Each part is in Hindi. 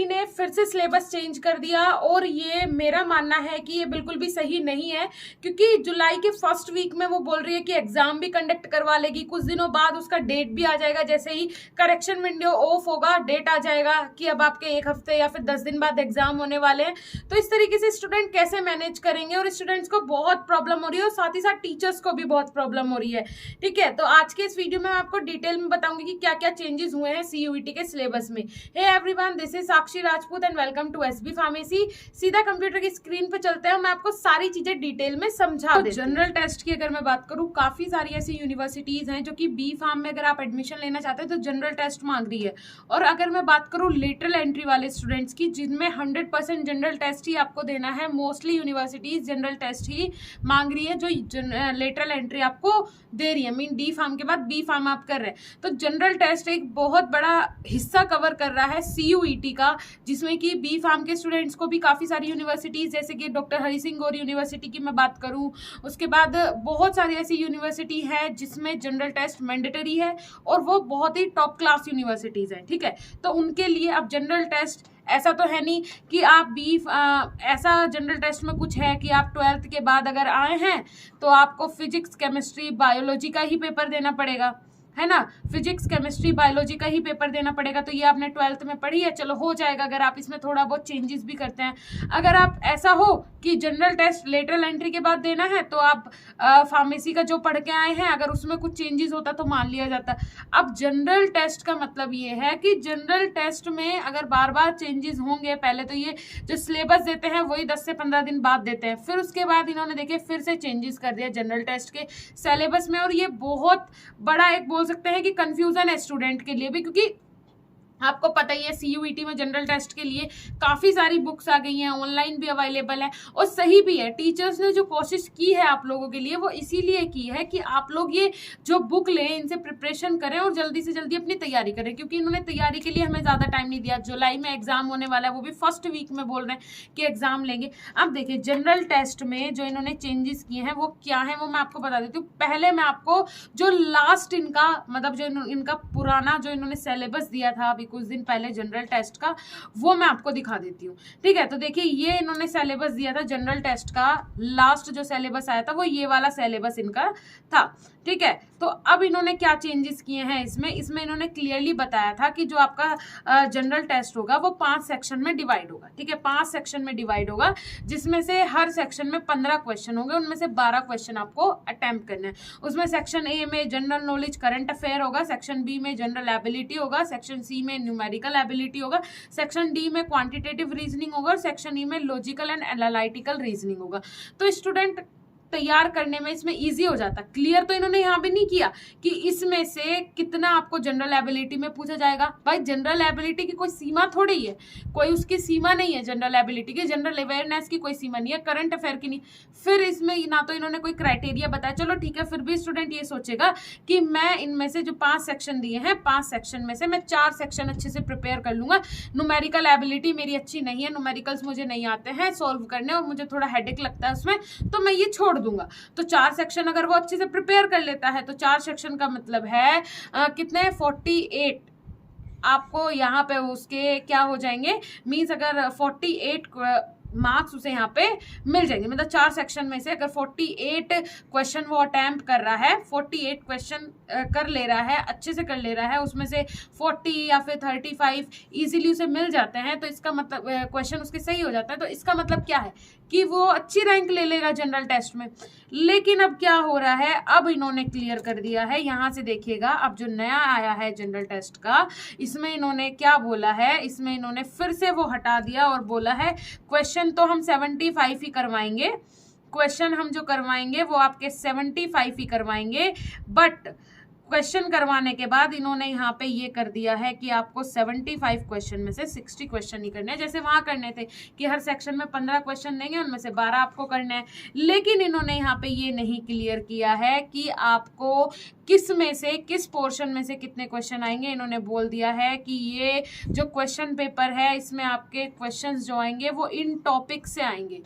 सीयूईटी ने फिर से सिलेबस चेंज कर दिया और ये मेरा मानना है कि ये बिल्कुल भी सही नहीं है, क्योंकि जुलाई के फर्स्ट वीक में वो बोल रही है कि एग्जाम भी कंडक्ट करवा लेगी, कुछ दिनों बाद उसका डेट भी आ जाएगा, जैसे ही करेक्शन विंडो ऑफ होगा डेट आ जाएगा कि अब आपके 1 हफ्ते या फिर 10 दिन बाद एग्जाम होने वाले हैं। तो इस तरीके से स्टूडेंट कैसे मैनेज करेंगे, और स्टूडेंट्स को बहुत प्रॉब्लम हो रही है और साथ ही साथ टीचर्स को भी बहुत प्रॉब्लम हो रही है। ठीक है, तो आज के इस वीडियो में मैं आपको डिटेल में बताऊंगी कि क्या क्या चेंजेस हुए हैं सीयूईटी के सिलेबस में। Hey everyone, this is Sakshi Rajput and welcome to SB pharmacy. सीधा कंप्यूटर की स्क्रीन पे चलते हैं, मैं आपको सारी चीजें डिटेल में समझा देती हूं। जनरल टेस्ट की अगर मैं बात करूं, काफी सारी ऐसी यूनिवर्सिटीज हैं जो कि बी फार्म में अगर आप एडमिशन लेना चाहते हैं तो जनरल टेस्ट मांग रही है। और अगर मैं बात करूं लेटरल एंट्री वाले स्टूडेंट्स की, जिनमें 100% जनरल टेस्ट ही आपको देना है, मोस्टली यूनिवर्सिटीज जनरल टेस्ट ही मांग रही है जो लेटरल एंट्री आपको दे रही है। मीन डी फार्म के बाद बी फार्म आप कर रहे हैं, तो जनरल टेस्ट एक बहुत बड़ा हिस्सा कवर कर रहा है सीयूईटी का, जिसमें कि बी फार्म के स्टूडेंट्स को भी काफी सारी यूनिवर्सिटीज, जैसे कि डॉक्टर हरि सिंह गौर यूनिवर्सिटी की मैं बात करूं, उसके बाद बहुत सारी ऐसी यूनिवर्सिटी है जिसमें जनरल टेस्ट मैंडेटरी है और वो बहुत ही टॉप क्लास यूनिवर्सिटीज है। ठीक है, तो उनके लिए अब जनरल टेस्ट ऐसा तो है नहीं कि आप ऐसा जनरल टेस्ट में कुछ है कि आप 12th के बाद अगर आए हैं तो आपको फिजिक्स केमिस्ट्री बायोलॉजी का ही पेपर देना पड़ेगा, है ना। फिजिक्स केमिस्ट्री बायोलॉजी का ही पेपर देना पड़ेगा, तो ये आपने 12th में पढ़ी है, चलो हो जाएगा अगर आप इसमें थोड़ा बहुत चेंजेस भी करते हैं। अगर आप ऐसा हो कि जनरल टेस्ट लेटरल एंट्री के बाद देना है तो आप फार्मेसी का जो पढ़ के आए हैं, अगर उसमें कुछ चेंजेस होता तो मान लिया जाता। अब जनरल टेस्ट का मतलब ये है कि जनरल टेस्ट में अगर बार बार चेंजेस होंगे, पहले तो ये जो सिलेबस देते हैं वही 10 से 15 दिन बाद देते हैं, फिर उसके बाद इन्होंने देखे फिर से चेंजेस कर दिया जनरल टेस्ट के सिलेबस में। और ये बहुत बड़ा एक बोल सकते हैं कि कंफ्यूजन है स्टूडेंट के लिए भी, क्योंकि आपको पता ही है सीयूईटी में जनरल टेस्ट के लिए काफी सारी बुक्स आ गई हैं, ऑनलाइन भी अवेलेबल है और सही भी है। टीचर्स ने जो कोशिश की है आप लोगों के लिए वो इसीलिए की है कि आप लोग ये जो बुक लें, इनसे प्रिपरेशन करें और जल्दी से जल्दी अपनी तैयारी करें, क्योंकि इन्होंने तैयारी के लिए हमें ज्यादा टाइम नहीं दिया। जुलाई में एग्जाम होने वाला है, वो भी फर्स्ट वीक में बोल रहे हैं कि एग्जाम लेंगे। अब देखिए जनरल टेस्ट में जो इन्होंने चेंजेस किए हैं वो क्या है वो मैं आपको बता देती हूँ। पहले मैं आपको जो लास्ट इनका मतलब जो इनका पुराना जो इन्होंने सिलेबस दिया था अभी कुछ दिन पहले जनरल टेस्ट का, वो मैं आपको दिखा देती हूँ। ठीक है, तो देखिए ये इन्होंने सिलेबस दिया था जनरल टेस्ट का, लास्ट जो सिलेबस आया था वो ये वाला सिलेबस इनका था। ठीक है, तो अब इन्होंने क्या चेंजेस किए हैं इसमें इन्होंने क्लियरली बताया था कि जो आपका जनरल टेस्ट होगा वो 5 सेक्शन में डिवाइड होगा। ठीक है, 5 सेक्शन में डिवाइड होगा, जिसमें से हर सेक्शन में 15 क्वेश्चन होंगे, उनमें से 12 क्वेश्चन आपको अटेम्प्ट करने हैं। उसमें सेक्शन ए में जनरल नॉलेज करंट अफेयर होगा, सेक्शन बी में जनरल एबिलिटी होगा, सेक्शन सी में न्यूमेरिकल एबिलिटी होगा, सेक्शन डी में क्वांटिटेटिव रीजनिंग होगा और सेक्शन ई में लॉजिकल एंड एनालिटिकल रीजनिंग होगा। तो स्टूडेंट तैयार करने में इसमें इजी हो जाता। क्लियर तो इन्होंने यहाँ भी नहीं किया कि इसमें से कितना आपको जनरल एबिलिटी में पूछा जाएगा। भाई जनरल एबिलिटी की कोई सीमा थोड़ी है, कोई उसकी सीमा नहीं है जनरल एबिलिटी की, जनरल अवेयरनेस की कोई सीमा नहीं है, करंट अफेयर की नहीं। फिर इसमें ना तो इन्होंने कोई क्राइटेरिया बताया। चलो ठीक है, फिर भी स्टूडेंट ये सोचेगा कि मैं इनमें से जो 5 सेक्शन दिए हैं, 5 सेक्शन में से मैं 4 सेक्शन अच्छे से प्रिपेयर कर लूंगा। न्यूमेरिकल एबिलिटी मेरी अच्छी नहीं है, न्यूमेरिकल्स मुझे नहीं आते हैं सॉल्व करने और मुझे थोड़ा हेडेक लगता है उसमें, तो मैं ये छोड़ दूंगा। तो 4 सेक्शन अगर वो अच्छे से प्रिपेयर कर लेता है तो 4 सेक्शन का मतलब है कितने 48 आपको यहाँ पे उसके क्या हो जाएंगे, मीन्स अगर 48 मार्क्स उसे यहाँ पे मिल जाएंगे। मतलब 4 सेक्शन में से अगर 48 क्वेश्चन वो अटेम्प्ट कर रहा है, 48 क्वेश्चन कर ले रहा है, अच्छे से कर ले रहा है, उसमें से 40 या फिर 35 इजीली उसे मिल जाते हैं, तो इसका मतलब क्वेश्चन उसके सही हो जाता है। तो इसका मतलब क्या है कि वो अच्छी रैंक ले लेगा जनरल टेस्ट में। लेकिन अब क्या हो रहा है, अब इन्होंने क्लियर कर दिया है, यहाँ से देखिएगा अब जो नया आया है जनरल टेस्ट का, इसमें इन्होंने क्या बोला है, इसमें इन्होंने फिर से वो हटा दिया और बोला है क्वेश्चन तो हम 75 ही करवाएंगे, क्वेश्चन हम जो करवाएंगे वो आपके 75 ही करवाएंगे, बट क्वेश्चन करवाने के बाद इन्होंने यहाँ पे ये कर दिया है कि आपको 75 क्वेश्चन में से 60 क्वेश्चन ही करने हैं, जैसे वहां करने थे कि हर सेक्शन में 15 क्वेश्चन देंगे, उनमें से 12 आपको करने हैं। लेकिन इन्होंने यहाँ पे ये नहीं क्लियर किया है कि आपको किस में से, किस पोर्शन में से कितने क्वेश्चन आएंगे। इन्होंने बोल दिया है कि ये जो क्वेश्चन पेपर है इसमें आपके क्वेश्चंस जो आएंगे वो इन टॉपिक से आएंगे।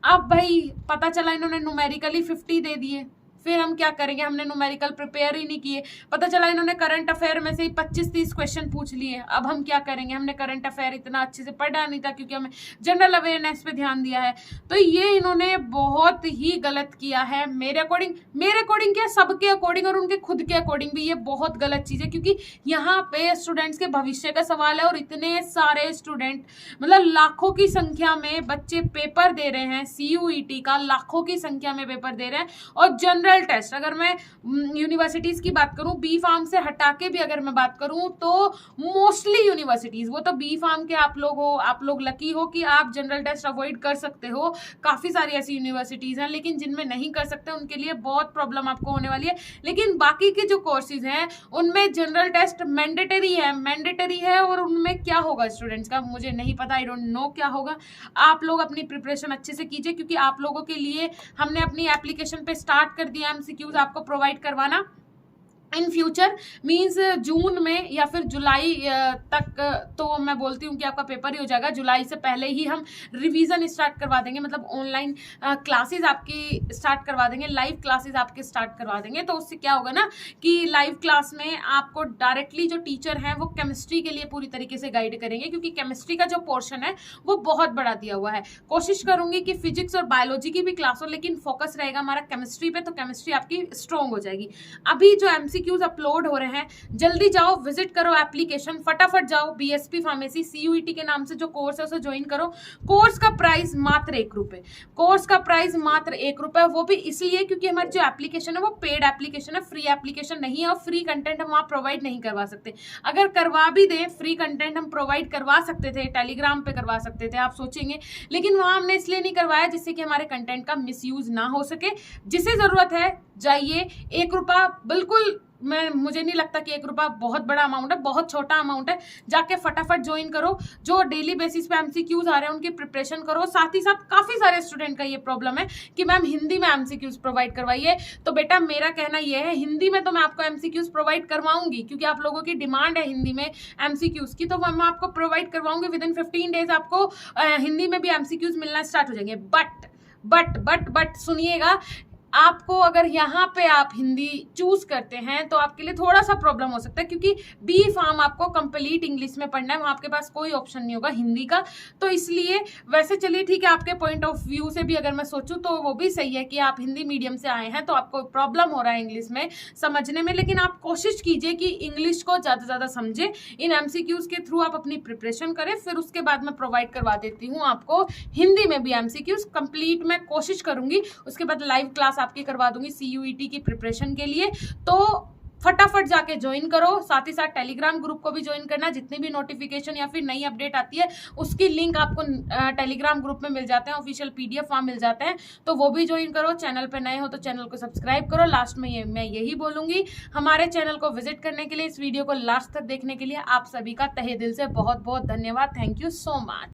अब भाई पता चला इन्होंने न्यूमेरिकली 50 दे दिए, फिर हम क्या करेंगे, हमने न्यूमेरिकल प्रिपेयर ही नहीं किए, पता चला इन्होंने करंट अफेयर में से ही 25-30 क्वेश्चन पूछ लिए, अब हम क्या करेंगे, हमने करंट अफेयर इतना अच्छे से पढ़ा नहीं था क्योंकि हमें जनरल अवेयरनेस पे ध्यान दिया है। तो ये इन्होंने बहुत ही गलत किया है मेरे अकॉर्डिंग क्या, सबके अकॉर्डिंग और उनके खुद के अकॉर्डिंग भी ये बहुत गलत चीज है, क्योंकि यहाँ पे स्टूडेंट्स के भविष्य का सवाल है और इतने सारे स्टूडेंट, मतलब लाखों की संख्या में बच्चे पेपर दे रहे हैं, CUET का लाखों की संख्या में पेपर दे रहे हैं। और जनरल टेस्ट, अगर मैं यूनिवर्सिटीज की बात करूं, बी फार्म से हटा के भी अगर मैं बात करूं, तो मोस्टली यूनिवर्सिटीज, वो तो बी फार्म के आप लोग हो, आप लोग लकी हो कि आप जनरल टेस्ट अवॉइड कर सकते हो, काफी सारी ऐसी यूनिवर्सिटीज हैं, लेकिन जिनमें नहीं कर सकते उनके लिए बहुत प्रॉब्लम आपको होने वाली है। लेकिन बाकी के जो कोर्सेज हैं उनमें जनरल टेस्ट मैंडेटरी है और उनमें क्या होगा स्टूडेंट्स का मुझे नहीं पता, आई डोंट नो क्या होगा। आप लोग अपनी प्रिपरेशन अच्छे से कीजिए, क्योंकि आप लोगों के लिए हमने अपनी एप्लीकेशन पे स्टार्ट कर दिया MCQs आपको प्रोवाइड करवाना। इन फ्यूचर मीन्स जून में या फिर जुलाई तक, तो मैं बोलती हूँ कि आपका पेपर ही हो जाएगा। जुलाई से पहले ही हम रिवीजन स्टार्ट करवा देंगे, मतलब ऑनलाइन क्लासेस आपकी स्टार्ट करवा देंगे, लाइव क्लासेस आपके स्टार्ट करवा देंगे। तो उससे क्या होगा ना कि लाइव क्लास में आपको डायरेक्टली जो टीचर हैं वो केमिस्ट्री के लिए पूरी तरीके से गाइड करेंगे, क्योंकि केमिस्ट्री का जो पोर्शन है वो बहुत बड़ा दिया हुआ है। कोशिश करूंगी कि फिजिक्स और बायोलॉजी की भी क्लास हो, लेकिन फोकस रहेगा हमारा केमिस्ट्री पे, तो केमिस्ट्री आपकी स्ट्रॉन्ग हो जाएगी। अभी जो MCQs अपलोड हो रहे हैं, जल्दी जाओ, विजिट करो एप्लीकेशन, फटाफट जाओ, BSP फार्मेसी CUET के नाम से जो कोर्स है उसे ज्वाइन करो। कोर्स का प्राइस मात्र 1 रुपए, कोर्स का प्राइस मात्र 1 रुपए, वो भी इसलिए क्योंकि हमारी जो एप्लीकेशन है वो पेड एप्लीकेशन है, फ्री एप्लीकेशन नहीं है, और फ्री कंटेंट हम वहाँ प्रोवाइड नहीं करवा सकते। अगर करवा भी दें, फ्री कंटेंट हम प्रोवाइड करवा सकते थे, टेलीग्राम पे करवा सकते थे, आप सोचेंगे, लेकिन वहाँ हमने इसलिए नहीं करवाया जिससे कि हमारे कंटेंट का मिसयूज ना हो सके। जिसे जरूरत है जाइए, 1 रुपया बिल्कुल, मुझे नहीं लगता कि 1 रुपया बहुत बड़ा अमाउंट है, बहुत छोटा अमाउंट है। जाके फटाफट ज्वाइन करो, जो डेली बेसिस पे MCQs आ रहे हैं उनकी प्रिपरेशन करो। साथ ही साथ काफी सारे स्टूडेंट का ये प्रॉब्लम है कि मैम हिंदी में MCQs प्रोवाइड करवाइए, तो बेटा मेरा कहना यह है, हिंदी में तो मैं आपको MCQs प्रोवाइड करवाऊंगी, क्योंकि आप लोगों की डिमांड है हिंदी में MCQs की, तो मैं आपको प्रोवाइड करवाऊंगी। विद इन 15 डेज आपको हिंदी में भी MCQs मिलना स्टार्ट हो जाएंगे। बट सुनिएगा, आपको अगर यहाँ पे आप हिंदी चूज करते हैं तो आपके लिए थोड़ा सा प्रॉब्लम हो सकता है, क्योंकि बी फार्म आपको कंप्लीट इंग्लिश में पढ़ना है, वहाँ आपके पास कोई ऑप्शन नहीं होगा हिंदी का। तो इसलिए वैसे चलिए ठीक है, आपके पॉइंट ऑफ व्यू से भी अगर मैं सोचूं तो वो भी सही है कि आप हिंदी मीडियम से आए हैं तो आपको प्रॉब्लम हो रहा है इंग्लिश में समझने में, लेकिन आप कोशिश कीजिए कि इंग्लिश को ज़्यादा से ज़्यादा समझे। इन MCQs के थ्रू आप अपनी प्रिपरेशन करें, फिर उसके बाद मैं प्रोवाइड करवा देती हूँ आपको हिंदी में भी MCQs कंप्लीट मैं कोशिश करूंगी। उसके बाद लाइव क्लास आपकी करवा दूंगी CUET की प्रिपरेशन के लिए। तो फटाफट जाके ज्वाइन करो, साथ ही साथ टेलीग्राम ग्रुप को भी ज्वाइन करना। जितनी भी नोटिफिकेशन या फिर नई अपडेट आती है उसकी लिंक आपको टेलीग्राम ग्रुप में मिल जाते हैं, ऑफिशियल PDF वहाँ मिल जाते हैं, तो वो भी ज्वाइन करो। चैनल पे नए हो तो चैनल को सब्सक्राइब करो। लास्ट में मैं यही बोलूंगी, हमारे चैनल को विजिट करने के लिए, इस वीडियो को लास्ट तक देखने के लिए आप सभी का तहे दिल से बहुत बहुत धन्यवाद। Thank you so much.